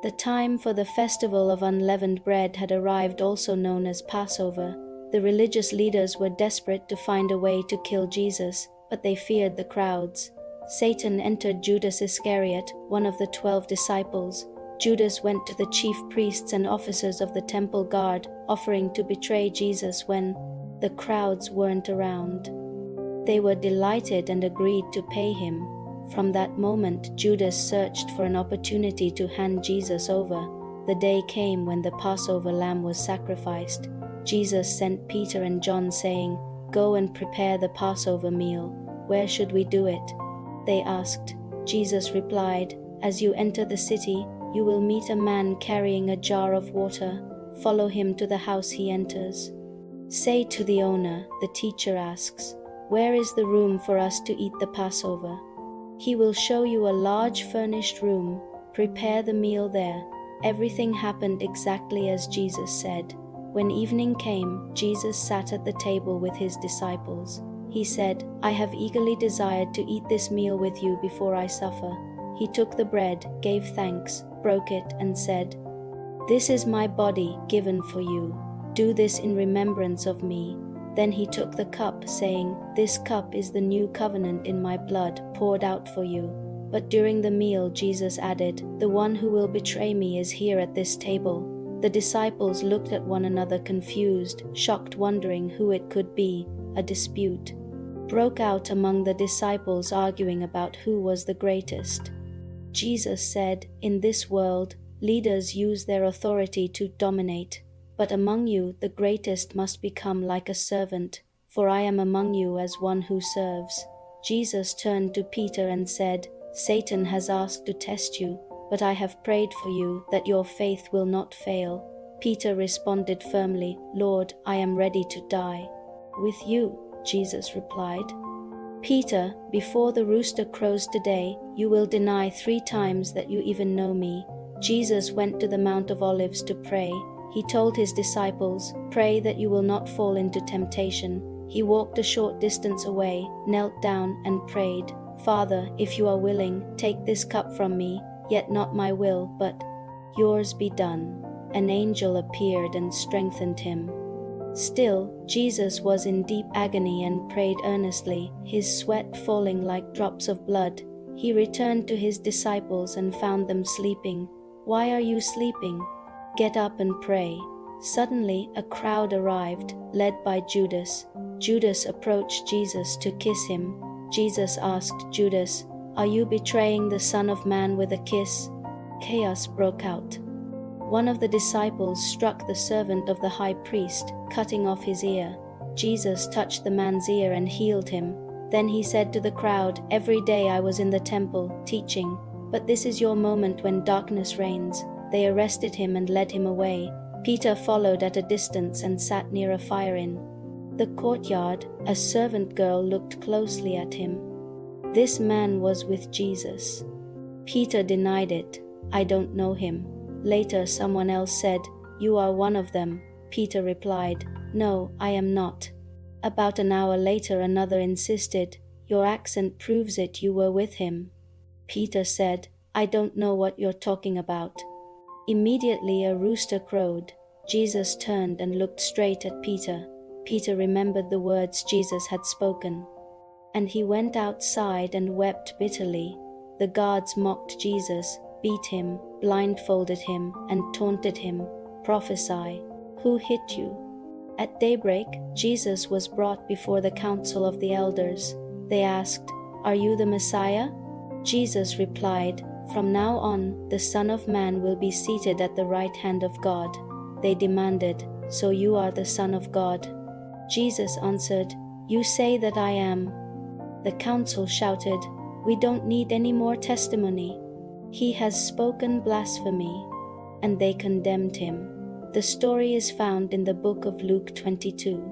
The time for the festival of unleavened bread had arrived, also known as Passover. The religious leaders were desperate to find a way to kill Jesus, but they feared the crowds. Satan entered Judas Iscariot, one of the 12 disciples. Judas went to the chief priests and officers of the temple guard, offering to betray Jesus when the crowds weren't around. They were delighted and agreed to pay him. From that moment, Judas searched for an opportunity to hand Jesus over. The day came when the Passover lamb was sacrificed. Jesus sent Peter and John, saying, "Go and prepare the Passover meal. Where should we do it?" They asked. Jesus replied, "As you enter the city, you will meet a man carrying a jar of water. Follow him to the house he enters. Say to the owner, 'The teacher asks, where is the room for us to eat the Passover?' He will show you a large furnished room. Prepare the meal there." Everything happened exactly as Jesus said. When evening came, Jesus sat at the table with his disciples. He said, "I have eagerly desired to eat this meal with you before I suffer." He took the bread, gave thanks, broke it, and said, "This is my body given for you. Do this in remembrance of me." Then he took the cup, saying, "This cup is the new covenant in my blood, poured out for you." But during the meal, Jesus added, "The one who will betray me is here at this table." The disciples looked at one another confused, shocked, wondering who it could be. A dispute broke out among the disciples, arguing about who was the greatest. Jesus said, "In this world, leaders use their authority to dominate. But among you, the greatest must become like a servant, for I am among you as one who serves." Jesus turned to Peter and said, "Satan has asked to test you, but I have prayed for you that your faith will not fail." Peter responded firmly, "Lord, I am ready to die with you," Jesus replied. "Peter, before the rooster crows today, you will deny 3 times that you even know me." Jesus went to the Mount of Olives to pray. He told his disciples, "Pray that you will not fall into temptation." He walked a short distance away, knelt down, and prayed, "Father, if you are willing, take this cup from me, yet not my will, but yours be done." An angel appeared and strengthened him. Still, Jesus was in deep agony and prayed earnestly, his sweat falling like drops of blood. He returned to his disciples and found them sleeping. "Why are you sleeping? Get up and pray." Suddenly, a crowd arrived, led by Judas. Judas approached Jesus to kiss him. Jesus asked Judas, "Are you betraying the Son of Man with a kiss?" Chaos broke out. One of the disciples struck the servant of the high priest, cutting off his ear. Jesus touched the man's ear and healed him. Then he said to the crowd, "Every day I was in the temple, teaching, but this is your moment when darkness reigns." They arrested him and led him away. Peter followed at a distance and sat near a fire in the courtyard. A servant girl looked closely at him. This man was with Jesus. Peter denied it. "I don't know him." Later, someone else said, "You are one of them." Peter replied, "No, I am not." About an hour later, another insisted, "Your accent proves it, you were with him." Peter said, "I don't know what you're talking about." Immediately a rooster crowed. Jesus turned and looked straight at Peter. Peter remembered the words Jesus had spoken. And he went outside and wept bitterly. The guards mocked Jesus, beat him, blindfolded him, and taunted him. "Prophesy, who hit you?" At daybreak, Jesus was brought before the council of the elders. They asked, "Are you the Messiah?" Jesus replied, "From now on, the Son of Man will be seated at the right hand of God." They demanded, "So you are the Son of God?" Jesus answered, "You say that I am." The council shouted, "We don't need any more testimony. He has spoken blasphemy." And they condemned him. The story is found in the book of Luke 22.